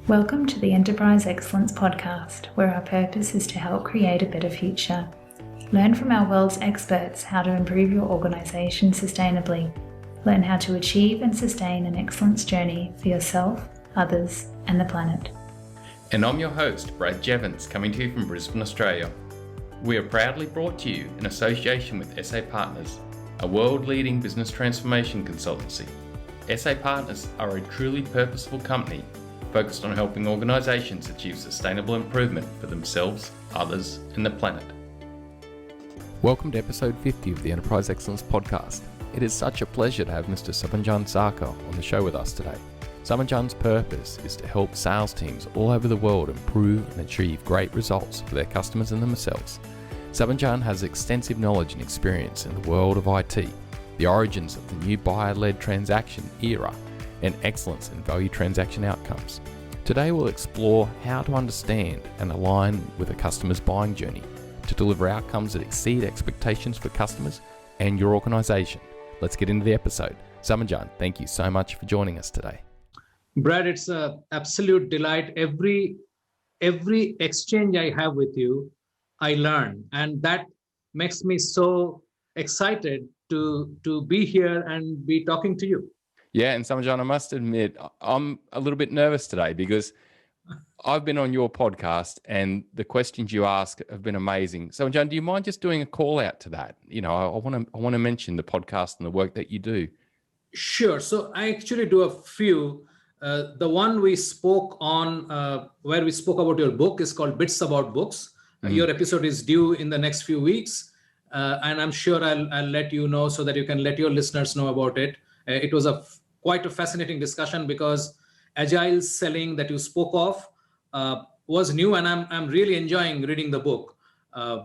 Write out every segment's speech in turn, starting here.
Welcome to the Enterprise Excellence Podcast, where our purpose is to help create a better future. Learn from our world's experts how to improve your organisation sustainably. Learn how to achieve and sustain an excellence journey for yourself, others, and the planet. And I'm your host, Brad Jevons, coming to you from Brisbane, Australia. We are proudly brought to you in association with SA Partners, a world-leading business transformation consultancy. SA Partners are a truly purposeful company focused on helping organisations achieve sustainable improvement for themselves, others, and the planet. Welcome to episode 50 of the Enterprise Excellence Podcast. It is such a pleasure to have Mr Subhanjan Sarkar on the show with us today. Subhahnjan's purpose is to help sales teams all over the world improve and achieve great results for their customers and themselves. Subhahnjan has extensive knowledge and experience in the world of IT, the origins of the new buyer-led transaction era, and excellence in value transaction outcomes. Today we'll explore how to understand and align with a customer's buying journey to deliver outcomes that exceed expectations for customers and your organisation. Let's get into the episode. Subhahnjan, thank you so much for joining us today. Brad, it's an absolute delight. Every exchange I have with you, I learn, and that makes me so excited to be here and be talking to you. Yeah, and Subhahnjan, I must admit, I'm a little bit nervous today because I've been on your podcast and the questions you ask have been amazing. Subhahnjan, do you mind just doing a call out to that? You know, I want to mention the podcast and the work that you do. Sure. So I actually do a few. The one we spoke on, where we spoke about your book, is called Bits About Books. Your episode is due in the next few weeks, and I'm sure I'll let you know so that you can let your listeners know about it. It was quite a fascinating discussion because agile selling that you spoke of was new, and I'm really enjoying reading the book. The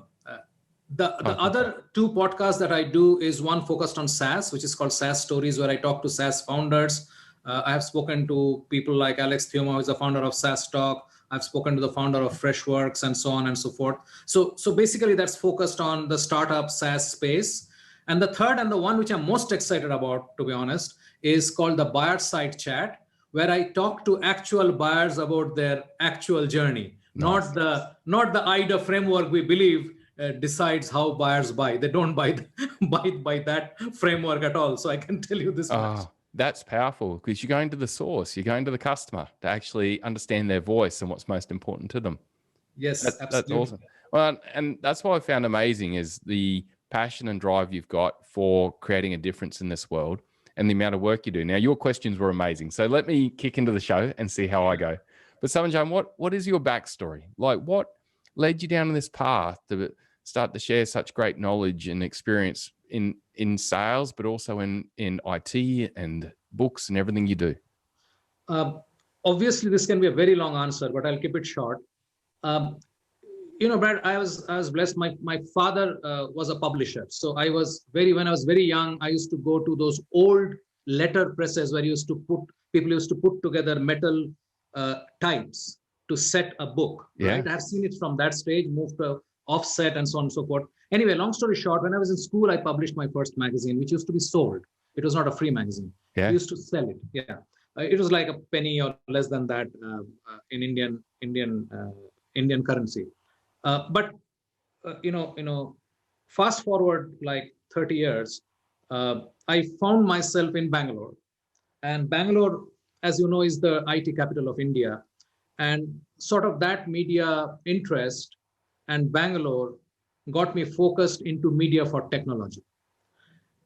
other two podcasts that I do is one focused on SaaS, which is called SaaS Stories, where I talk to SaaS founders. I have spoken to people like Alex Thioma, who is the founder of SaaS Talk. I've spoken to the founder of Freshworks and so on and so forth. So basically that's focused on the startup SaaS space. And the third, and the one which I'm most excited about, to be honest, is called the Buyer Side Chat, where I talk to actual buyers about their actual journey. Nice. Not the IDA framework we believe decides how buyers buy. They don't buy that framework at all. So I can tell you this much. That's powerful because you're going to the source, you're going to the customer to actually understand their voice and what's most important to them. Yes, absolutely. That's awesome. Well, and that's what I found amazing is the passion and drive you've got for creating a difference in this world and the amount of work you do. Now, your questions were amazing. So let me kick into the show and see how I go. But Subhahnjan, what is your backstory? Like, what led you down this path to start to share such great knowledge and experience in sales, but also in IT and books and everything you do? Obviously, this can be a very long answer, but I'll keep it short. Brad, I was blessed. My father was a publisher. So when I was very young, I used to go to those old letter presses where people used to put together metal types to set a book. Yeah. Right? I've seen it from that stage, moved to offset and so on and so forth. Anyway, long story short, when I was in school, I published my first magazine, which used to be sold. It was not a free magazine. Yeah. We used to sell it. Yeah. It was like a penny or less than that in Indian currency. But fast forward like 30 years, I found myself in Bangalore. And Bangalore, as you know, is the IT capital of India. And sort of that media interest and Bangalore got me focused into media for technology.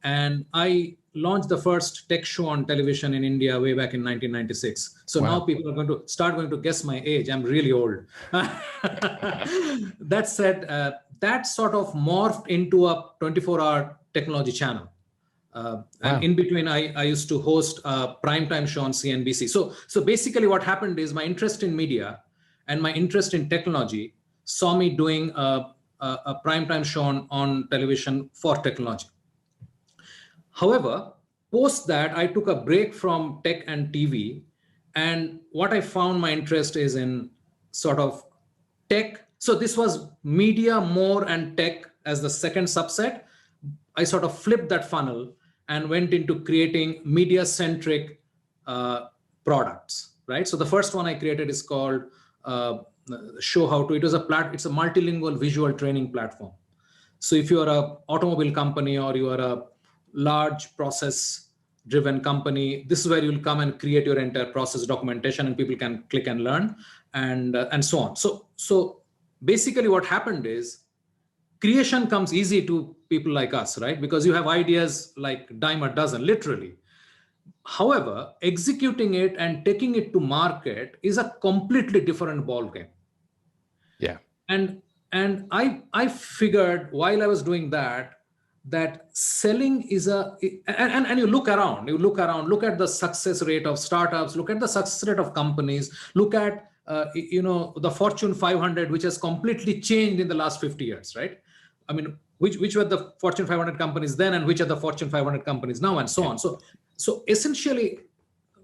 And I launched the first tech show on television in India way back in 1996. So Now people are going to guess my age. I'm really old. That said, that sort of morphed into a 24-hour technology channel. And in between, I used to host a primetime show on CNBC. So basically what happened is my interest in media and my interest in technology saw me doing a primetime show on television for technology. However, post that, I took a break from tech and TV. And what I found my interest is in sort of tech. So this was media more and tech as the second subset. I sort of flipped that funnel and went into creating media-centric products. right? So the first one I created is called Show How To. It's a multilingual visual training platform. So if you are a automobile company or you are a large process driven company, this is where you'll come and create your entire process documentation, and people can click and learn, and so on. So basically what happened is creation comes easy to people like us, right? Because you have ideas like dime a dozen, literally. However, executing it and taking it to market is a completely different ballgame. Yeah. And I figured while I was doing that selling is and you look around, look at the success rate of startups, look at the success rate of companies, look at the Fortune 500, which has completely changed in the last 50 years, right? I mean, which were the Fortune 500 companies then, and which are the Fortune 500 companies now, and so on. So essentially,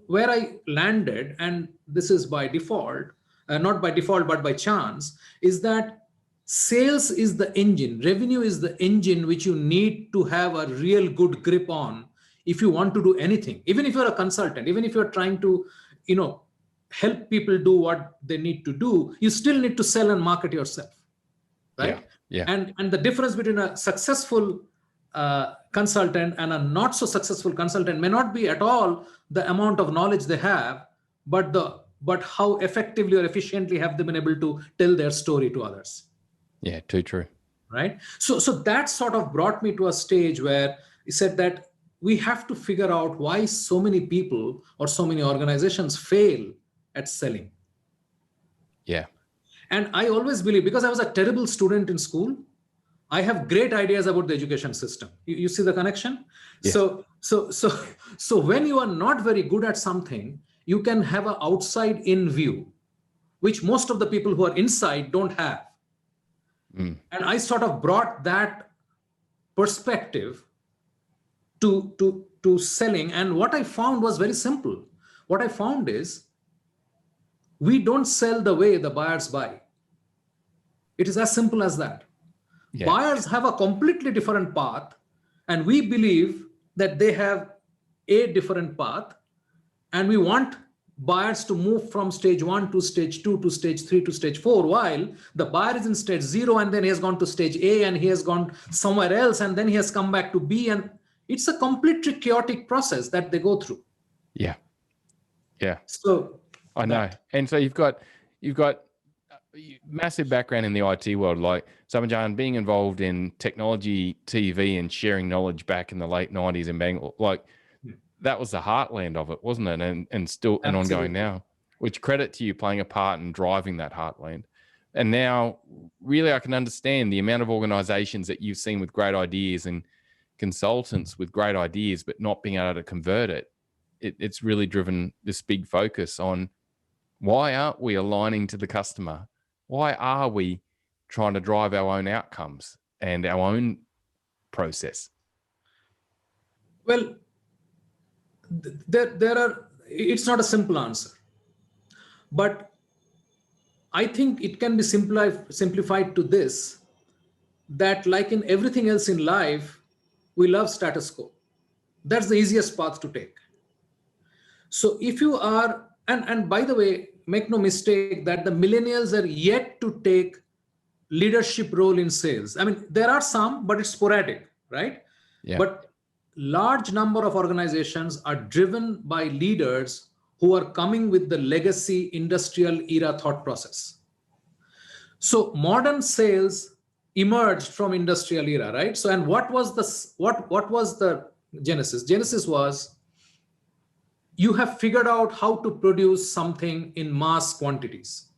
where I landed, and this is by default, not by default, but by chance, is that sales is the engine, revenue is the engine which you need to have a real good grip on if you want to do anything. Even if you're a consultant, even if you're trying to, help people do what they need to do, you still need to sell and market yourself, right? Yeah. And the difference between a successful consultant and a not so successful consultant may not be at all the amount of knowledge they have, but how effectively or efficiently have they been able to tell their story to others. Yeah, too true. Right. So that sort of brought me to a stage where he said that we have to figure out why so many people or so many organizations fail at selling. Yeah. And I always believe, because I was a terrible student in school, I have great ideas about the education system. You see the connection? Yes. So when you are not very good at something, you can have an outside in view, which most of the people who are inside don't have. And I sort of brought that perspective to selling. And what I found was very simple. What I found is we don't sell the way the buyers buy. It is as simple as that. Yeah. Buyers have a completely different path, and we believe that they have a different path, and we want buyers to move from stage 1 to stage 2 to stage 3 to stage 4, while the buyer is in stage 0 and then he has gone to stage A and he has gone somewhere else and then he has come back to B, and it's a completely chaotic process that they go through. Yeah. So I know. And so you've got massive background in the IT world, like Subhahnjan, being involved in technology, TV, and sharing knowledge back in the late 90s in Bangalore. Like, that was the heartland of it, wasn't it? And still and ongoing now, which credit to you playing a part in driving that heartland. And now really I can understand the amount of organizations that you've seen with great ideas and consultants with great ideas, but not being able to convert it. It's really driven this big focus on, why aren't we aligning to the customer? Why are we trying to drive our own outcomes and our own process? Well, there are, it's not a simple answer, but I think it can be simplified to this, that like in everything else in life, we love status quo. That's the easiest path to take. So if you are, and by the way, make no mistake that the millennials are yet to take leadership role in sales. I mean, there are some, but it's sporadic, right? Yeah. But large number of organizations are driven by leaders who are coming with the legacy industrial era thought process. So modern sales emerged from industrial era, right? So, and what was the genesis? Genesis was, you have figured out how to produce something in mass quantities,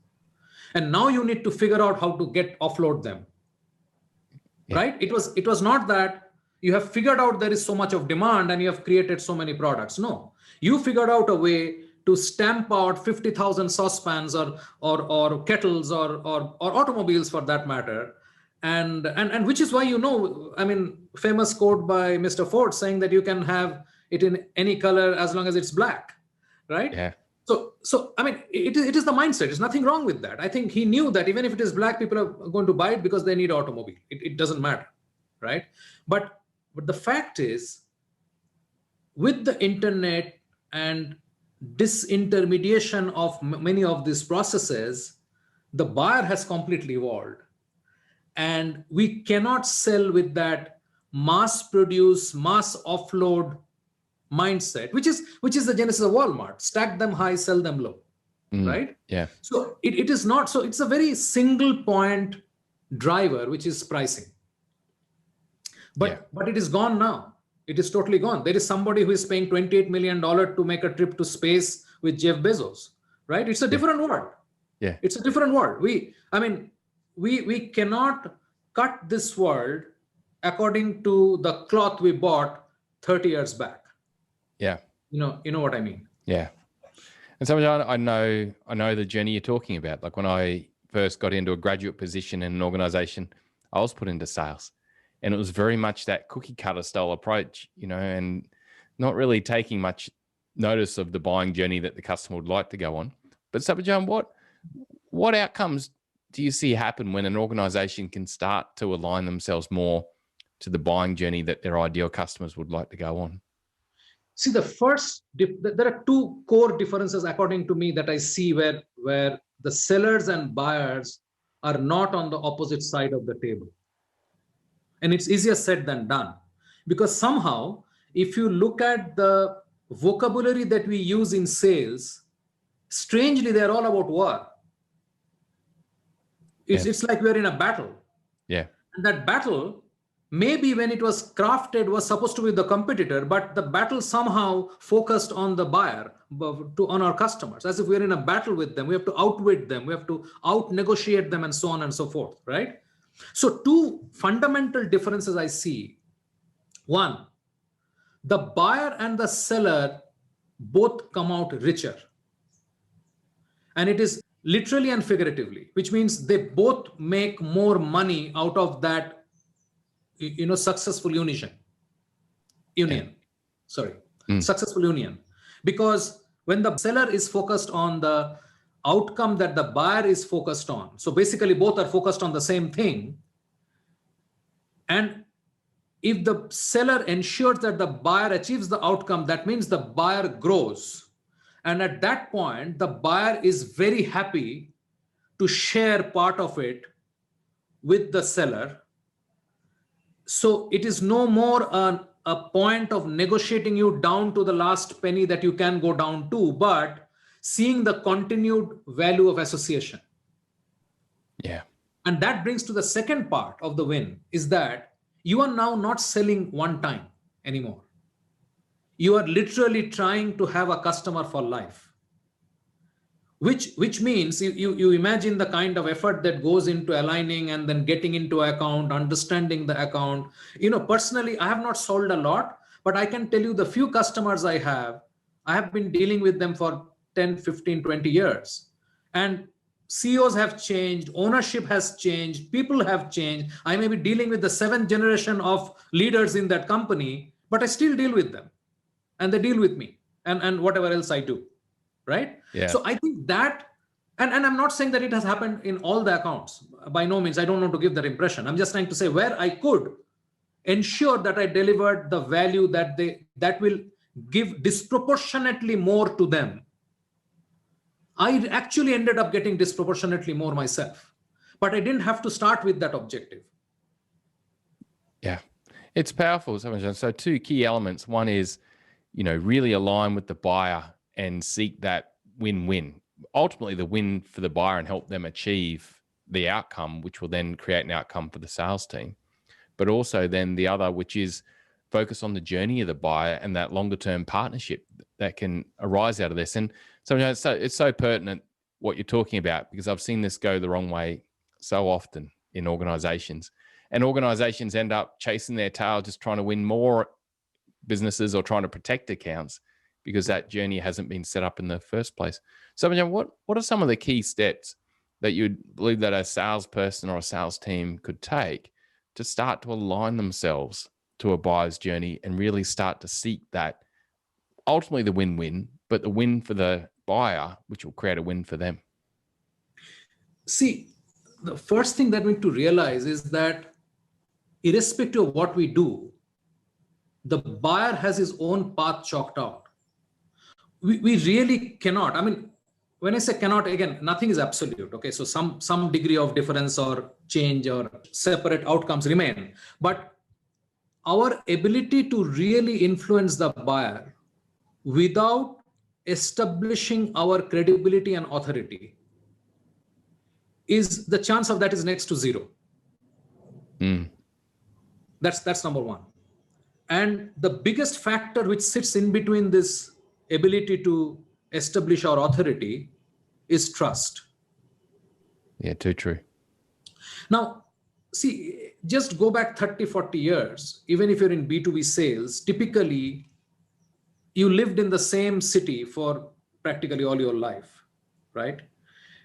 and now you need to figure out how to offload them. Yeah. Right? It was not that you have figured out there is so much of demand and you have created so many products. No, you figured out a way to stamp out 50,000 saucepans or kettles or automobiles for that matter. And which is why, I mean, famous quote by Mr. Ford saying that you can have it in any color as long as it's black, right? Yeah. So I mean, it is the mindset. There's nothing wrong with that. I think he knew that even if it is black, people are going to buy it because they need automobile. It doesn't matter, right? But the fact is, with the internet and disintermediation of many of these processes, the buyer has completely evolved. And we cannot sell with that mass produce, mass offload mindset, which is the genesis of Walmart. Stack them high, sell them low, right? Yeah. So it is not, so it's a very single point driver, which is pricing. But it is gone now. It is totally gone. There is somebody who is paying $28 million to make a trip to space with Jeff Bezos, right? It's a different world. Yeah. It's a different world. We cannot cut this world according to the cloth we bought 30 years back. Yeah. You know what I mean? Yeah. And Subhahnjan, I know the journey you're talking about. Like when I first got into a graduate position in an organization, I was put into sales. And it was very much that cookie cutter style approach, and not really taking much notice of the buying journey that the customer would like to go on. But Subhahnjan, what outcomes do you see happen when an organization can start to align themselves more to the buying journey that their ideal customers would like to go on? See, there are two core differences, according to me, that I see where the sellers and buyers are not on the opposite side of the table. And it's easier said than done, because somehow, if you look at the vocabulary that we use in sales, strangely, they're all about war. It's like we're in a battle. Yeah. And that battle, maybe when it was crafted, was supposed to be the competitor, but the battle somehow focused on the buyer, on our customers, as if we're in a battle with them. We have to outwit them. We have to out-negotiate them and so on and so forth, right? So two fundamental differences I see. One, the buyer and the seller both come out richer. And it is literally and figuratively, which means they both make more money out of that, successful successful union. Because when the seller is focused on the outcome that the buyer is focused on, so basically both are focused on the same thing. And if the seller ensures that the buyer achieves the outcome, that means the buyer grows. And at that point, the buyer is very happy to share part of it with the seller. So it is no more a point of negotiating you down to the last penny that you can go down to, but seeing the continued value of association. Yeah. And that brings to the second part of the win, is that you are now not selling one time anymore. You are literally trying to have a customer for life, which means you imagine the kind of effort that goes into aligning and then getting into account, understanding the account. Personally, I have not sold a lot, but I can tell you the few customers I have been dealing with them for 10, 15, 20 years. And CEOs have changed, ownership has changed, people have changed. I may be dealing with the 7th generation of leaders in that company, but I still deal with them. And they deal with me and whatever else I do, right? Yeah. So I think that, and I'm not saying that it has happened in all the accounts. By no means, I don't want to give that impression. I'm just trying to say where I could ensure that I delivered the value that will give disproportionately more to them. I actually ended up getting disproportionately more myself, but I didn't have to start with that objective. Yeah, it's powerful. So two key elements. One is, really align with the buyer and seek that win-win. Ultimately, the win for the buyer and help them achieve the outcome, which will then create an outcome for the sales team. But also then the other, which is focus on the journey of the buyer and that longer-term partnership that can arise out of this. And so it's so pertinent what you're talking about, because I've seen this go the wrong way so often in organizations. And organizations end up chasing their tail, just trying to win more businesses or trying to protect accounts because that journey hasn't been set up in the first place. So, what are some of the key steps that you believe that a salesperson or a sales team could take to start to align themselves to a buyer's journey and really start to seek that, ultimately the win-win, but the win for the buyer, which will create a win for them? See, the first thing that we need to realize is that irrespective of what we do, the buyer has his own path chalked out. we really cannot. I mean, when I say cannot, again, nothing is absolute. Okay, so some degree of difference or change or separate outcomes remain. But our ability to really influence the buyer without establishing our credibility and authority, is the chance of that is next to zero. That's number one. And the biggest factor which sits in between this ability to establish our authority is trust. Yeah, too true. Now, see, just go back 30, 40 years, even if you're in B2B sales, typically you lived in the same city for practically all your life, right?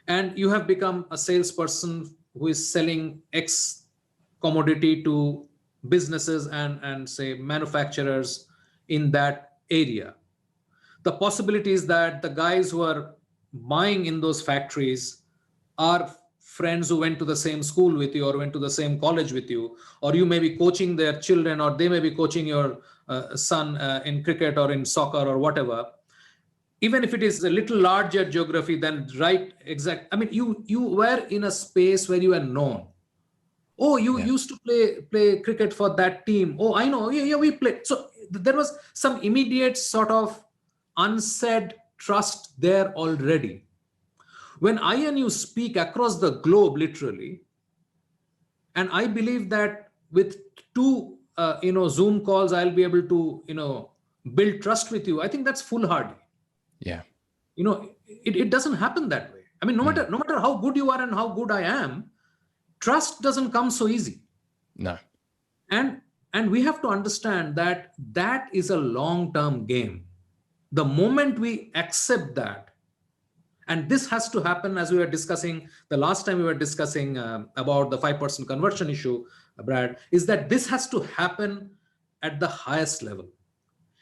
And you have become a salesperson who is selling X commodity to businesses and say manufacturers in that area. The possibility is that the guys who are buying in those factories are friends who went to the same school with you or went to the same college with you, or you may be coaching their children, or they may be coaching your son in cricket or in soccer or whatever. Even if it is a little larger geography than I mean, you were in a space where you are known. Oh, you used to play cricket for that team. Oh, I know. Yeah, we played. So there was some immediate sort of unsaid trust there already. When I and you speak across the globe, literally, and I believe that with two, Zoom calls, I'll be able to, build trust with you. I think that's foolhardy. Yeah. It doesn't happen that way. I mean, no matter how good you are and how good I am, trust doesn't come so easy. No. And we have to understand that is a long-term game. The moment we accept that, and this has to happen, as we were discussing the last time we were discussing about the 5% conversion issue, Brad, is that this has to happen at the highest level.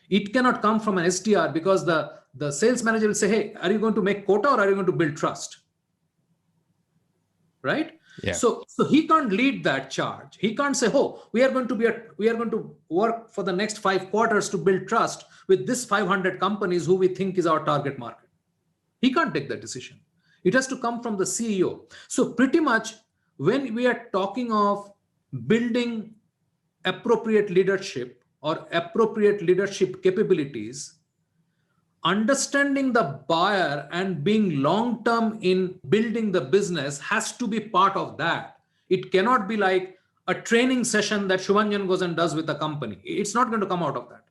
It cannot come from an SDR, because the sales manager will say, hey, are you going to make quota or are you going to build trust? Right? Yeah. So he can't lead that charge. He can't say, oh, we are going to work for the next 5 quarters to build trust with this 500 companies who we think is our target market. He can't take that decision. It has to come from the CEO. So pretty much when we are talking of building appropriate leadership or appropriate leadership capabilities, understanding the buyer and being long-term in building the business has to be part of that. It cannot be like a training session that Subhahnjan goes and does with a company. It's not going to come out of that.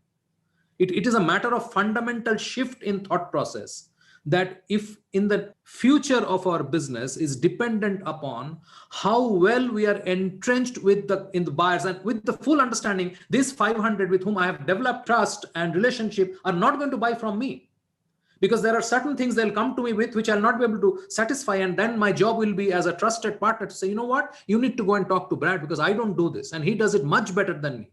It is a matter of fundamental shift in thought process, that if in the future of our business is dependent upon how well we are entrenched in the buyers, and with the full understanding, these 500 with whom I have developed trust and relationship are not going to buy from me, because there are certain things they'll come to me with which I'll not be able to satisfy. And then my job will be as a trusted partner to say, you know what, you need to go and talk to Brad, because I don't do this and he does it much better than me.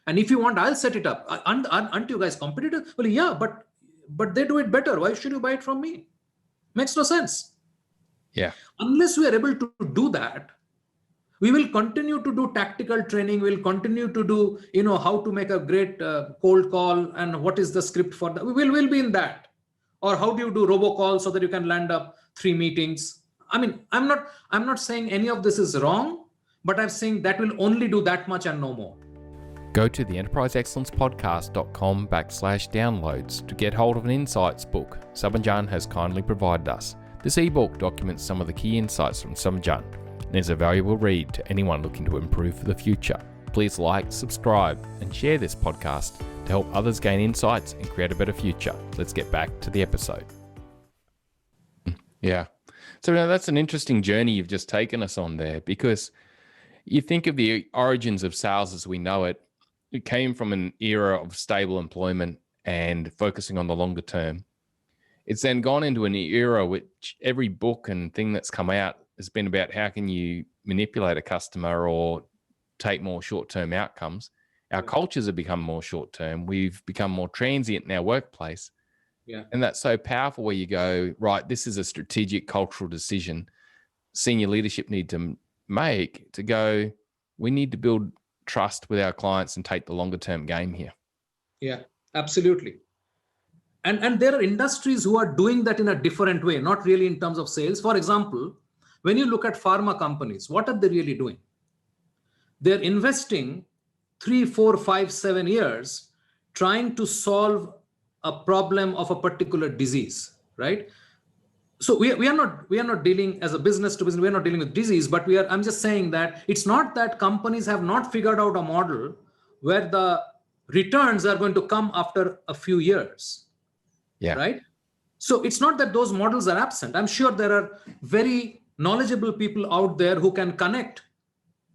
And if you want, I'll set it up. Aren't you guys competitive? Well, yeah, but they do it better. Why should you buy it from me? Makes no sense. Yeah. Unless we are able to do that, we will continue to do tactical training. We'll continue to do, how to make a great cold call and what is the script for that. We'll be in that. Or how do you do robocall so that you can land up 3 meetings? I mean, I'm not saying any of this is wrong, but I'm saying that will only do that much and no more. Go to the enterpriseexcellencepodcast.com/downloads to get hold of an insights book Subhahnjan has kindly provided us. This ebook documents some of the key insights from Subhahnjan and is a valuable read to anyone looking to improve for the future. Please like, subscribe, and share this podcast to help others gain insights and create a better future. Let's get back to the episode. Yeah. So now that's an interesting journey you've just taken us on there, because you think of the origins of sales as we know it. It came from an era of stable employment and focusing on the longer term. It's then gone into an era which every book and thing that's come out has been about how can you manipulate a customer or take more short-term outcomes. Our cultures have become more short-term. We've become more transient in our workplace. Yeah. And that's so powerful where you go, right, this is a strategic cultural decision senior leadership need to make, to go, we need to build trust with our clients and take the longer term game here. Yeah, absolutely. And there are industries who are doing that in a different way, not really in terms of sales. For example, when you look at pharma companies, what are they really doing? They're investing 3, 4, 5, 7 years trying to solve a problem of a particular disease, right? So we are not dealing as a business to business, we are not dealing with disease, but I'm just saying that it's not that companies have not figured out a model where the returns are going to come after a few years. Yeah. Right. So it's not that those models are absent. I'm sure there are very knowledgeable people out there who can connect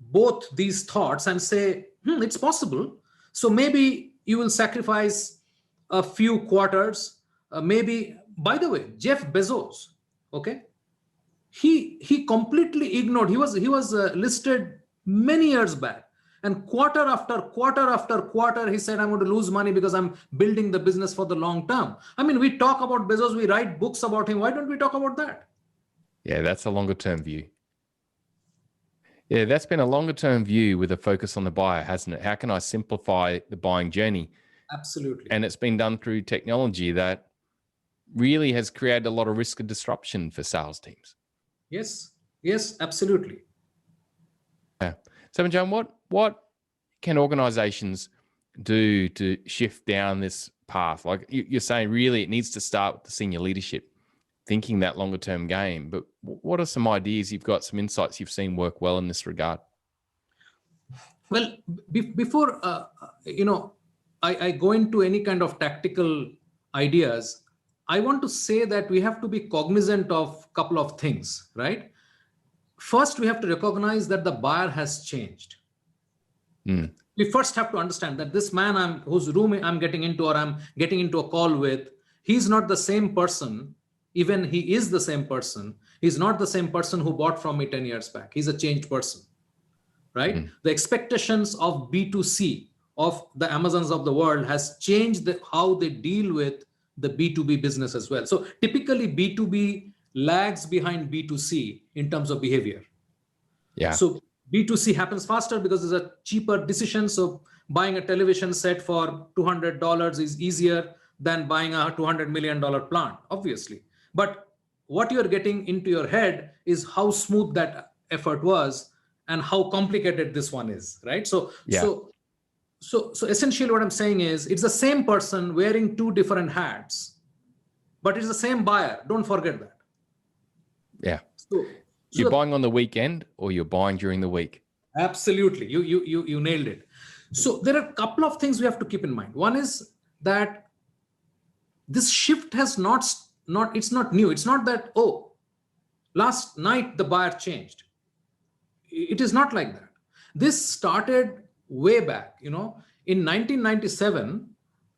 both these thoughts and say, it's possible. So maybe you will sacrifice a few quarters. Maybe, by the way, Jeff Bezos, okay, he completely ignored. He was listed many years back. And quarter after quarter after quarter, he said, I'm going to lose money because I'm building the business for the long term. I mean, we talk about Bezos, we write books about him. Why don't we talk about that? Yeah, that's a longer term view. Yeah, that's been a longer term view with a focus on the buyer, hasn't it? How can I simplify the buying journey? Absolutely. And it's been done through technology that really has created a lot of risk and disruption for sales teams. Yes, absolutely. Yeah. Subhahnjan, what can organizations do to shift down this path? Like you're saying, really, it needs to start with the senior leadership, thinking that longer term game. But what are some ideas you've got, some insights you've seen work well in this regard? Well, before I go into any kind of tactical ideas, I want to say that we have to be cognizant of a couple of things, right? First, we have to recognize that the buyer has changed. We first have to understand that this man whose room I'm getting into, or I'm getting into a call with, he's not the same person. Even he is the same person. He's not the same person who bought from me 10 years back. He's a changed person, right? The expectations of B2C, of the Amazons of the world, has changed how they deal with the B2B business as well. So typically B2B lags behind B2C in terms of behavior. Yeah. So B2C happens faster because there's a cheaper decision. So buying a television set for $200 is easier than buying a $200 million plant, obviously. But what you're getting into your head is how smooth that effort was and how complicated this one is, right? So essentially what I'm saying is it's the same person wearing two different hats, but it's the same buyer. Don't forget that. Yeah. So you're buying on the weekend or you're buying during the week. Absolutely. You nailed it. So there are a couple of things we have to keep in mind. One is that this shift has it's not new. It's not that, last night the buyer changed. It is not like that. This started way back, in 1997,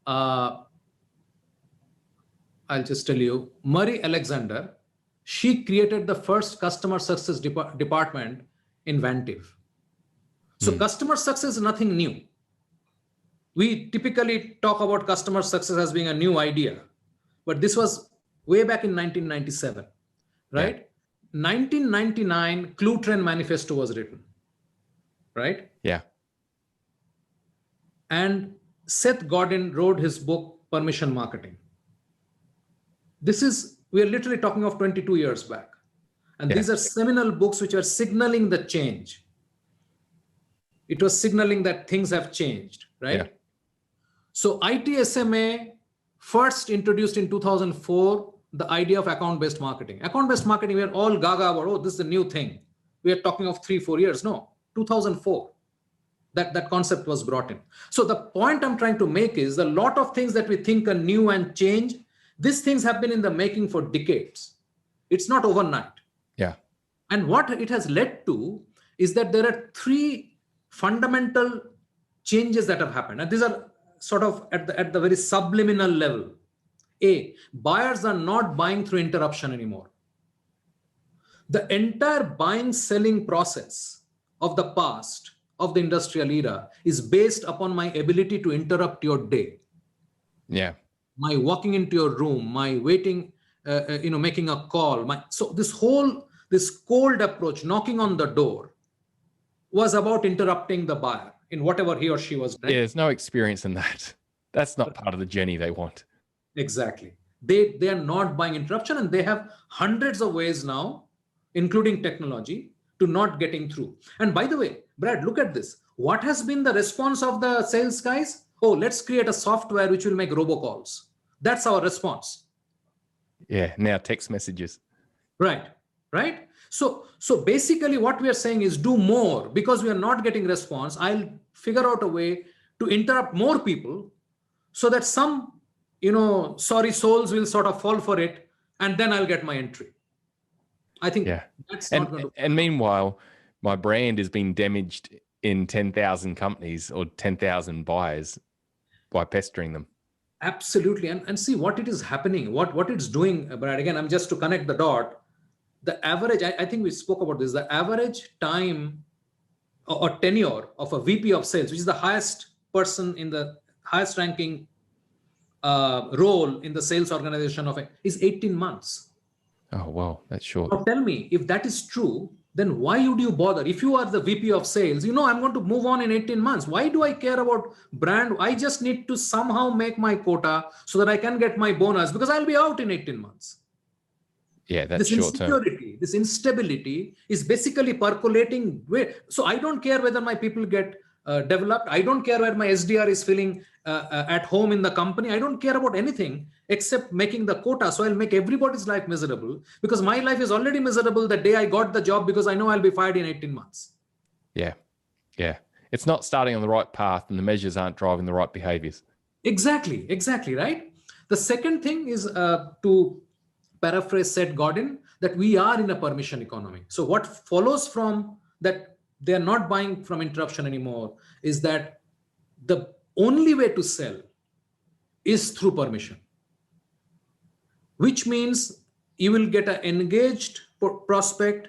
I'll just tell you, Murray Alexander, she created the first customer success department in Vantive. So customer success is nothing new. We typically talk about customer success as being a new idea, but this was way back in 1997, right? Yeah. 1999, Clue Trend Manifesto was written, right? Yeah. And Seth Godin wrote his book, Permission Marketing. We are literally talking of 22 years back. And these are seminal books which are signaling the change. It was signaling that things have changed, right? Yeah. So ITSMA first introduced in 2004 the idea of account-based marketing. Account-based marketing, we are all gaga about, this is the new thing. We are talking of 3-4 years. No, 2004. That concept was brought in. So the point I'm trying to make is a lot of things that we think are new and change, these things have been in the making for decades. It's not overnight. Yeah. And what it has led to is that there are 3 fundamental changes that have happened. And these are sort of at the very subliminal level. A, buyers are not buying through interruption anymore. The entire buying, selling process of the past, of the industrial era, is based upon my ability to interrupt your day. Yeah. My walking into your room, my waiting, making a call. So this cold approach, knocking on the door, was about interrupting the buyer in whatever he or she was doing. Yeah, there's no experience in that. That's not part of the journey they want. Exactly. They are not buying interruption, and they have hundreds of ways now, including technology, to not getting through. And by the way, Brad, look at this. What has been the response of the sales guys? Oh, let's create a software which will make robocalls. That's our response. Yeah, now text messages. Right. So basically what we are saying is do more, because we are not getting response. I'll figure out a way to interrupt more people so that some, sorry souls will sort of fall for it, and then I'll get my entry. I think that's not going to. And meanwhile, my brand has been damaged in 10,000 companies or 10,000 buyers by pestering them. Absolutely. And see what it is happening, what it's doing, Brad. Again, I'm just to connect the dot. The average, I think we spoke about this, the average time or tenure of a VP of sales, which is the highest person in the highest ranking role in the sales organization is 18 months. Oh, wow, that's short. Now tell me, if that is true, then why would you bother? If you are the VP of sales, I'm going to move on in 18 months. Why do I care about brand? I just need to somehow make my quota so that I can get my bonus, because I'll be out in 18 months. Yeah, that's this short term. Insecurity, this instability is basically percolating. So I don't care whether my people get developed. I don't care where my SDR is feeling at home in the company. I don't care about anything except making the quota. So I'll make everybody's life miserable, because my life is already miserable the day I got the job, because I know I'll be fired in 18 months. Yeah. It's not starting on the right path, and the measures aren't driving the right behaviors. Exactly, right? The second thing is to paraphrase Seth Godin, that we are in a permission economy. So what follows from that, they are not buying from interruption anymore, is that the only way to sell is through permission, which means you will get an engaged prospect,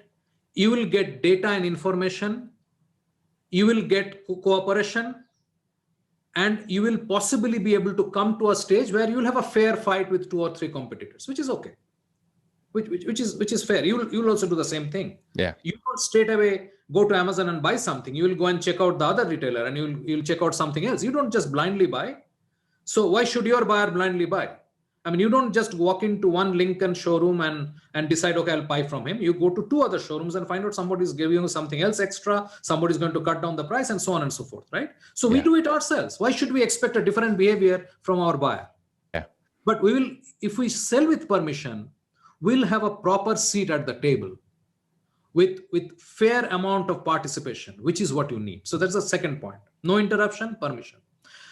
you will get data and information, you will get cooperation, and you will possibly be able to come to a stage where you will have a fair fight with 2 or 3 competitors, which is okay. Which is fair. You will also do the same thing. Yeah. You don't straight away go to Amazon and buy something. You will go and check out the other retailer, and you'll check out something else. You don't just blindly buy. So why should your buyer blindly buy? I mean, you don't just walk into one Lincoln showroom and decide, okay, I'll buy from him. You go to 2 other showrooms and find out somebody's giving you something else extra. Somebody's going to cut down the price, and so on and so forth, right? So we do it ourselves. Why should we expect a different behavior from our buyer? Yeah. But we will, if we sell with permission, we'll have a proper seat at the table with fair amount of participation, which is what you need. So that's the second point. No interruption, permission.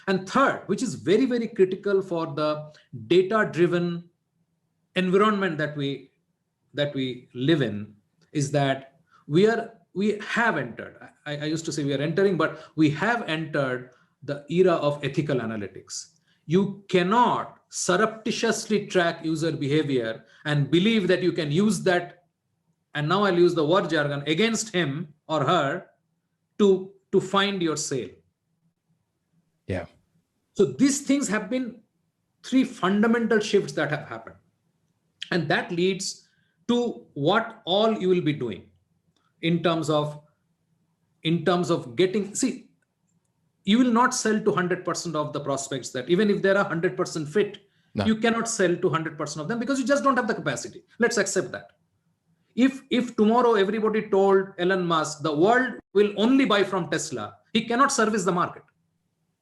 And third, which is very, very critical for the data-driven environment that we live in, is that we have entered, I used to say we are entering, but we have entered the era of ethical analytics. You cannot surreptitiously track user behavior and believe that you can use that, and now I'll use the word jargon, against him or her to find your sale. Yeah. So these things have been 3 fundamental shifts that have happened. And that leads to what all you will be doing in terms of getting, see, you will not sell to 100% of the prospects that, even if they're 100% fit, you cannot sell to 100% of them, because you just don't have the capacity. Let's accept that. If tomorrow everybody told Elon Musk the world will only buy from Tesla, he cannot service the market.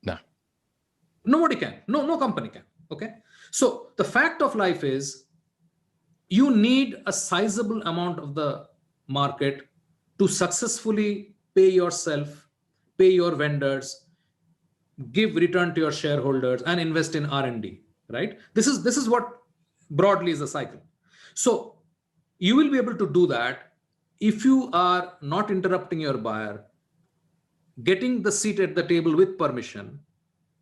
No. Nobody can. No company can. Okay. So the fact of life is, you need a sizable amount of the market to successfully pay yourself, pay your vendors, give return to your shareholders, and invest in R&D, right? This is what broadly is the cycle. So you will be able to do that if you are not interrupting your buyer, getting the seat at the table with permission,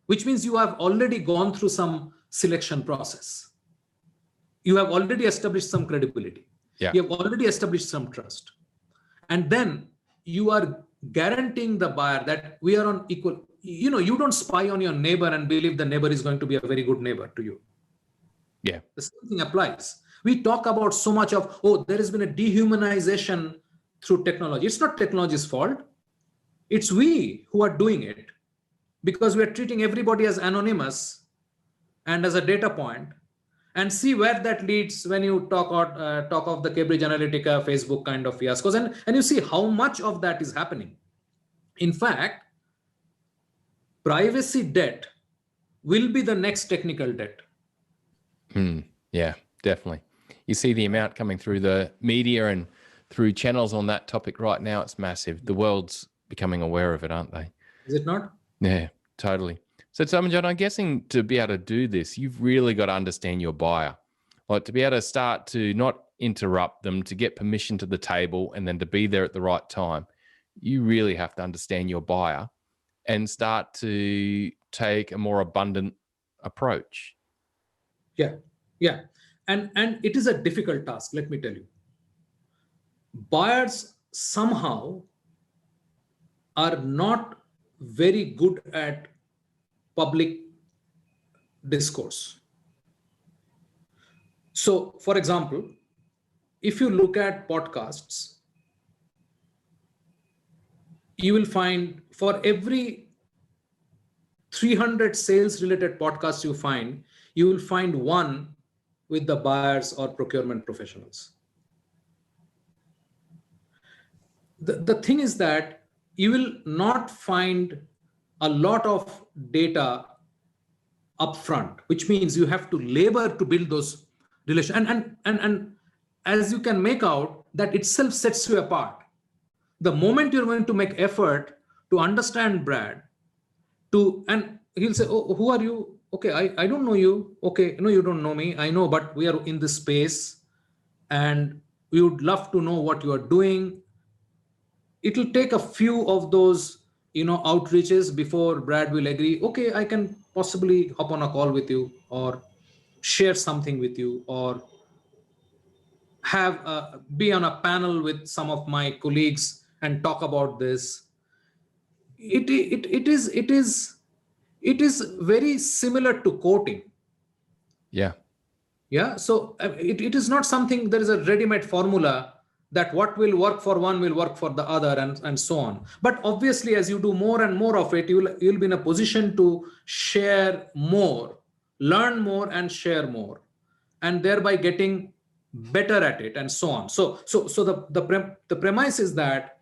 which means you have already gone through some selection process. You have already established some credibility. Yeah. You have already established some trust. And then you are guaranteeing the buyer that we are on equal. You don't spy on your neighbor and believe the neighbor is going to be a very good neighbor to you. Yeah. The same thing applies. We talk about so much of, there has been a dehumanization through technology. It's not technology's fault. It's we who are doing it, because we are treating everybody as anonymous and as a data point, and see where that leads when you talk of the Cambridge Analytica, Facebook kind of fiascos, and you see how much of that is happening. In fact, privacy debt will be the next technical debt. Yeah, definitely. You see the amount coming through the media and through channels on that topic right now. It's massive. The world's becoming aware of it, aren't they? Is it not? Yeah, totally. So Subhahnjan, I'm guessing to be able to do this, you've really got to understand your buyer. Like to be able to start to not interrupt them, to get permission to the table and then to be there at the right time. You really have to understand your buyer and start to take a more abundant approach. Yeah. And it is a difficult task, let me tell you. Buyers somehow are not very good at public discourse. So, for example, if you look at podcasts, you will find for every 300 sales related podcasts you will find one with the buyers or procurement professionals. The thing is that you will not find a lot of data upfront, which means you have to labor to build those relations. And as you can make out, that itself sets you apart. The moment you're going to make effort to understand Brad, and he'll say, oh, who are you? Okay, I don't know you. Okay, no, you don't know me. I know, but we are in this space and we would love to know what you are doing. It'll take a few of those, outreaches before Brad will agree, okay, I can possibly hop on a call with you or share something with you or have be on a panel with some of my colleagues and talk about this. It is very similar to courting. Yeah. So it is not something, there is a ready-made formula that what will work for one will work for the other and so on. But obviously, as you do more and more of it, you'll be in a position to share more, learn more and share more, and thereby getting better at it and so on. So the premise is that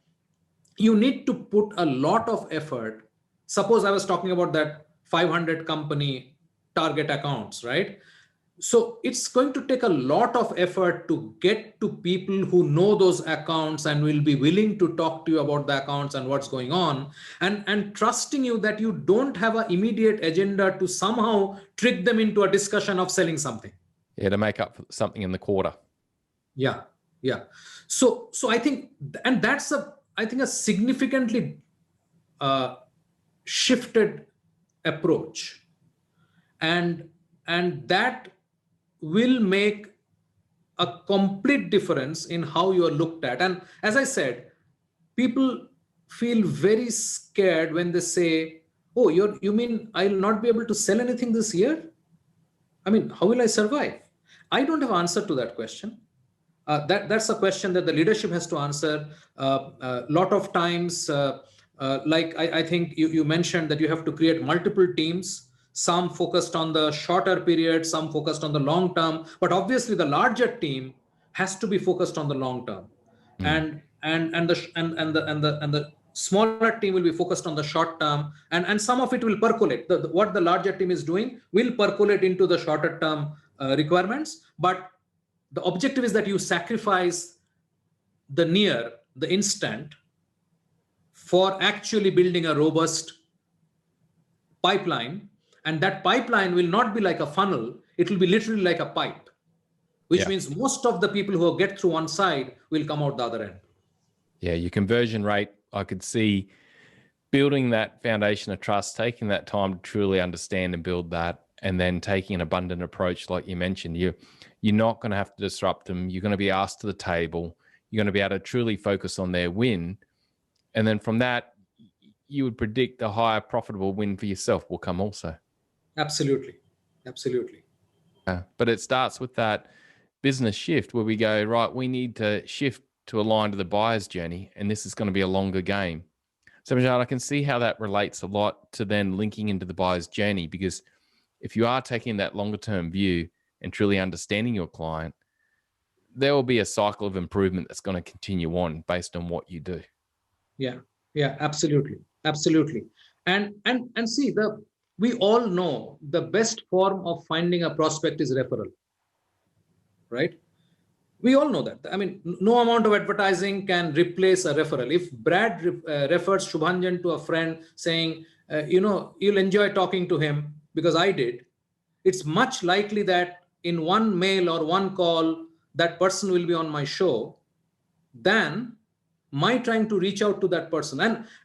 you need to put a lot of effort. Suppose I was talking about that 500 company target accounts, right? So it's going to take a lot of effort to get to people who know those accounts and will be willing to talk to you about the accounts and what's going on, and trusting you that you don't have an immediate agenda to somehow trick them into a discussion of selling something. Yeah, to make up for something in the quarter. Yeah. So I think, and that's a significantly shifted approach, and that will make a complete difference in how you are looked at. And as I said, people feel very scared when they say, oh, you mean I'll not be able to sell anything this year? I mean, how will I survive? I don't have an answer to that question. That's a question that the leadership has to answer. A lot of times, like I think you mentioned that you have to create multiple teams, some focused on the shorter period, some focused on the long term. But obviously, the larger team has to be focused on the long term, and the smaller team will be focused on the short term, and some of it will percolate. What the larger team is doing will percolate into the shorter term requirements. But the objective is that you sacrifice the instant for actually building a robust pipeline. And that pipeline will not be like a funnel. It will be literally like a pipe, which means most of the people who get through one side will come out the other end. Yeah, your conversion rate, I could see building that foundation of trust, taking that time to truly understand and build that, and then taking an abundant approach like you mentioned. You're not going to have to disrupt them. You're going to be asked to the table. You're going to be able to truly focus on their win. And then from that, you would predict the higher profitable win for yourself will come also. Absolutely. But it starts with that business shift where we go, right, we need to shift to align to the buyer's journey, and this is going to be a longer game. So, Subhahnjan, I can see how that relates a lot to then linking into the buyer's journey, because if you are taking that longer term view, and truly understanding your client, there will be a cycle of improvement that's going to continue on based on what you do. Yeah, absolutely. And see, we all know the best form of finding a prospect is referral, right? We all know that. I mean, no amount of advertising can replace a referral. If Brad refers Subhahnjan to a friend saying, you'll enjoy talking to him because I did, it's much likely that in one mail or one call, that person will be on my show than my trying to reach out to that person.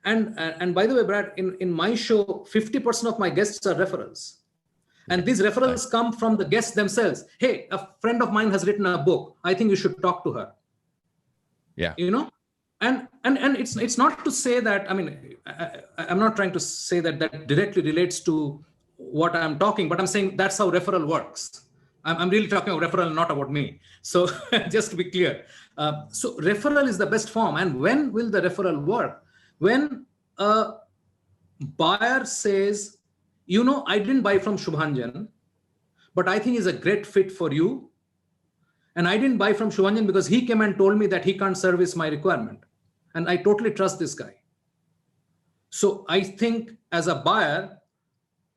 And by the way, Brad, in my show, 50% of my guests are referrals. And these referrals come from the guests themselves. Hey, a friend of mine has written a book. I think you should talk to her. Yeah. And it's not to say that, I mean, I'm not trying to say that directly relates to what I'm talking, but I'm saying that's how referral works. I'm really talking about referral, not about me. So just to be clear. So referral is the best form. And when will the referral work? When a buyer says, I didn't buy from Subhahnjan, but I think he's a great fit for you. And I didn't buy from Subhahnjan because he came and told me that he can't service my requirement. And I totally trust this guy. So I think as a buyer,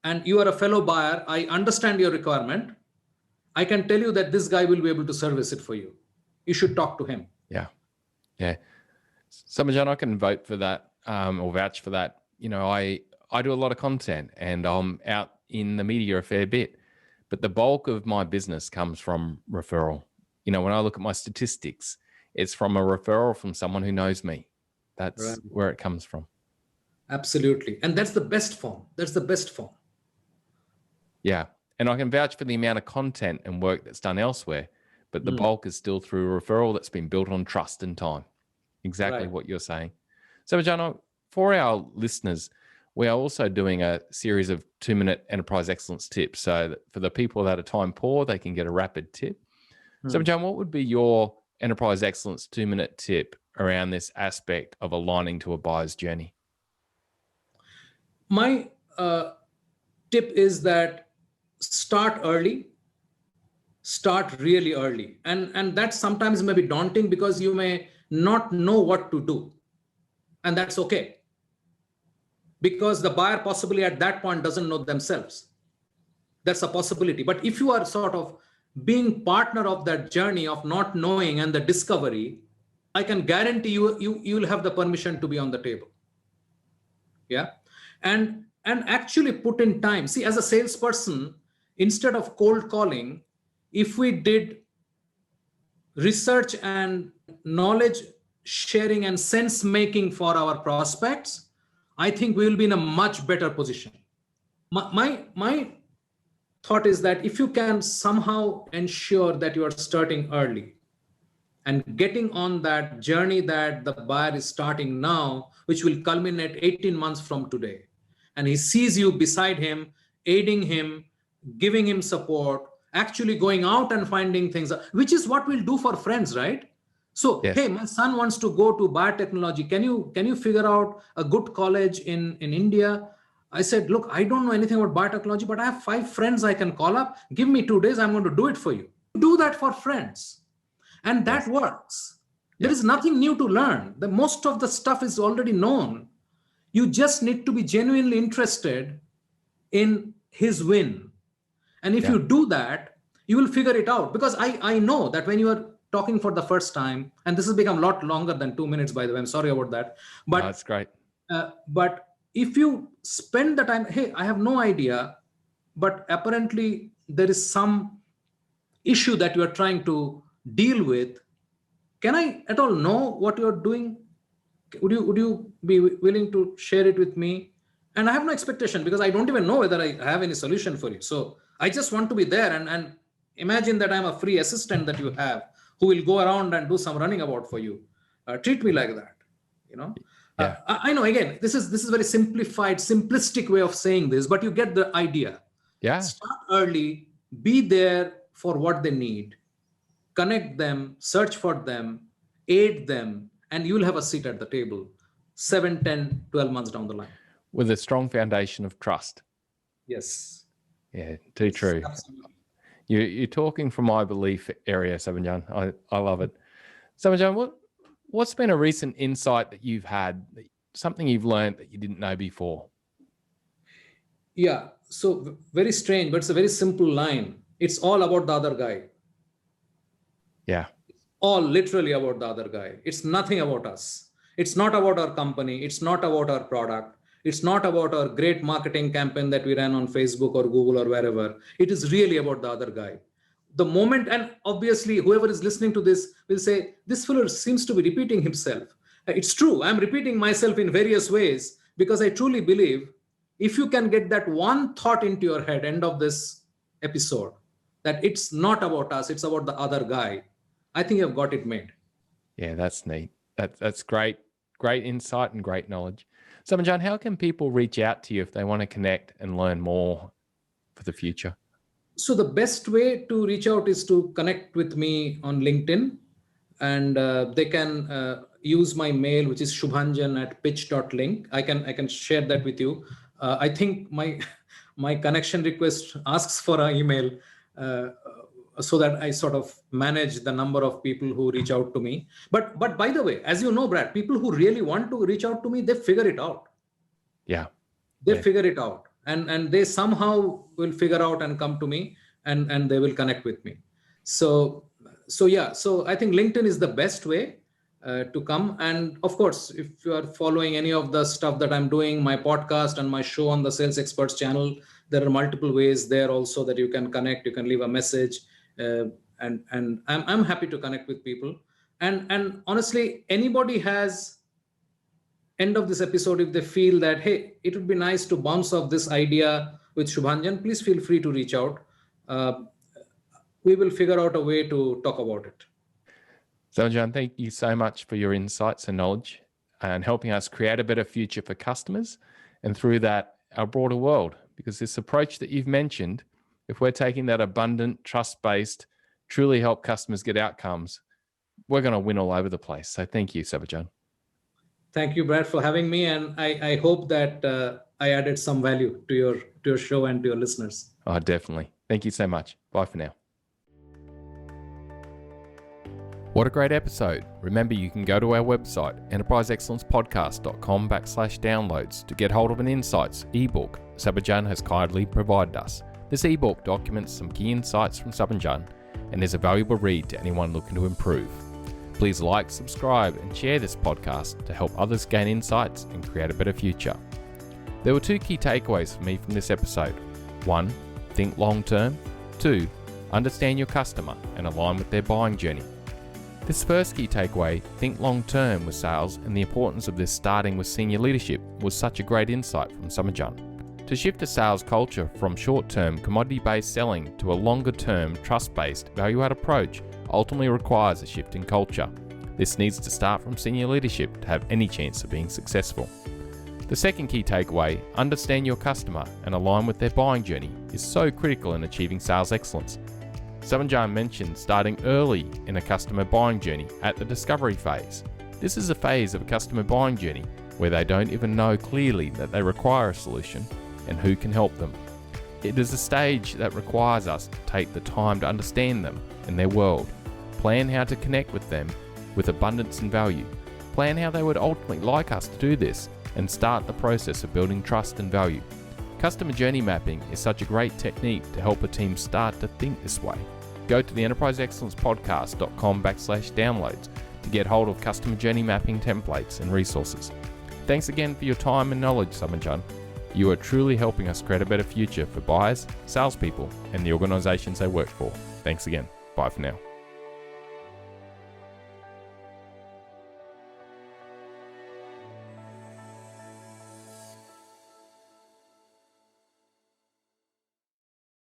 and you are a fellow buyer, I understand your requirement. I can tell you that this guy will be able to service it for you. You should talk to him. Yeah. Subhahnjan, I can vote for that or vouch for that. I do a lot of content and I'm out in the media a fair bit, but the bulk of my business comes from referral. When I look at my statistics, it's from a referral from someone who knows me. That's where it comes from. Absolutely. And that's the best form. Yeah. And I can vouch for the amount of content and work that's done elsewhere, but the bulk is still through a referral that's been built on trust and time. Exactly what you're saying. So, Subhahnjan, for our listeners, we are also doing a series of 2-minute enterprise excellence tips. So that for the people that are time poor, they can get a rapid tip. Subhahnjan, what would be your enterprise excellence 2-minute tip around this aspect of aligning to a buyer's journey? My tip is that start early, start really early. And that sometimes may be daunting because you may not know what to do. And that's okay. Because the buyer possibly at that point doesn't know themselves. That's a possibility. But if you are sort of being partner of that journey of not knowing and the discovery, I can guarantee you'll have the permission to be on the table. Yeah. And actually put in time. See, as a salesperson, instead of cold calling, if we did research and knowledge sharing and sense making for our prospects, I think we will be in a much better position. My thought is that if you can somehow ensure that you are starting early and getting on that journey that the buyer is starting now, which will culminate 18 months from today, and he sees you beside him, aiding him, giving him support, actually going out and finding things, which is what we'll do for friends, right? So, hey, my son wants to go to biotechnology. Can you figure out a good college in India? I said, look, I don't know anything about biotechnology, but I have 5 friends I can call up. Give me 2 days. I'm going to do it for you. Do that for friends. And that works. There is nothing new to learn. Most of the stuff is already known. You just need to be genuinely interested in his win. And if you do that, you will figure it out. Because I know that when you are talking for the first time, and this has become a lot longer than 2 minutes, by the way, I'm sorry about that. But that's great. But if you spend the time, hey, I have no idea, but apparently there is some issue that you are trying to deal with. Can I at all know what you're doing? Would you be willing to share it with me? And I have no expectation because I don't even know whether I have any solution for you. So I just want to be there and imagine that I'm a free assistant that you have who will go around and do some running about for you. Treat me like that, you know. I know, again, this is very simplified, simplistic way of saying this, but you get the idea. Yeah. Start early, be there for what they need, connect them, search for them, aid them, and you'll have a seat at the table 7, 10, 12 months down the line. With a strong foundation of trust. Yes. Yeah, too true. Absolutely. You're talking from my belief area, Subhahnjan. I love it. Subhahnjan, what's been a recent insight that you've had, something you've learned that you didn't know before? Yeah, so very strange, but it's a very simple line. It's all about the other guy. Yeah. All literally about the other guy. It's nothing about us. It's not about our company. It's not about our product. It's not about our great marketing campaign that we ran on Facebook or Google or wherever. It is really about the other guy. The moment, and obviously whoever is listening to this will say, this fellow seems to be repeating himself. It's true. I'm repeating myself in various ways because I truly believe if you can get that one thought into your head, end of this episode, that it's not about us, it's about the other guy, I think you've got it made. Yeah, that's neat. That's great insight and great knowledge. Subhahnjan, how can people reach out to you if they want to connect and learn more for the future? So the best way to reach out is to connect with me on LinkedIn, and they can use my mail, which is subhanjan@pitch.link. I can share that with you. I think my connection request asks for an email so that I sort of manage the number of people who reach out to me. But by the way, as you know, Brad, people who really want to reach out to me, they figure it out. Yeah. They figure it out. And they somehow will figure out and come to me and they will connect with me. So I think LinkedIn is the best way to come. And of course, if you are following any of the stuff that I'm doing, my podcast and my show on the Sales Experts channel, there are multiple ways there also that you can connect. You can leave a message, and I'm happy to connect with people. And honestly, anybody has end of this episode, if they feel that, hey, it would be nice to bounce off this idea with Subhahnjan, please feel free to reach out. We will figure out a way to talk about it. Subhahnjan, thank you so much for your insights and knowledge and helping us create a better future for customers and through that, our broader world. Because this approach that you've mentioned, if we're taking that abundant, trust-based, truly help customers get outcomes, we're going to win all over the place. So thank you, Subhahnjan. Thank you, Brad, for having me. And I hope that I added some value to your show and to your listeners. Oh, definitely. Thank you so much. Bye for now. What a great episode. Remember, you can go to our website, enterpriseexcellencepodcast.com/downloads to get hold of an insights ebook Subhahnjan has kindly provided us. This ebook documents some key insights from Subhahnjan and is a valuable read to anyone looking to improve. Please like, subscribe, and share this podcast to help others gain insights and create a better future. There were 2 key takeaways for me from this episode. 1, think long term. 2, understand your customer and align with their buying journey. This first key takeaway, think long term with sales and the importance of this starting with senior leadership, was such a great insight from Subhahnjan. To shift a sales culture from short-term commodity-based selling to a longer-term trust-based value-add approach ultimately requires a shift in culture. This needs to start from senior leadership to have any chance of being successful. The second key takeaway, understand your customer and align with their buying journey, is so critical in achieving sales excellence. Subhahnjan mentioned starting early in a customer buying journey at the discovery phase. This is a phase of a customer buying journey where they don't even know clearly that they require a solution and who can help them. It is a stage that requires us to take the time to understand them and their world, plan how to connect with them with abundance and value, plan how they would ultimately like us to do this, and start the process of building trust and value. Customer journey mapping is such a great technique to help a team start to think this way. Go to the enterpriseexcellencepodcast.com/downloads to get hold of customer journey mapping templates and resources. Thanks again for your time and knowledge, Subhahnjan. You are truly helping us create a better future for buyers, salespeople, and the organizations they work for. Thanks again. Bye for now.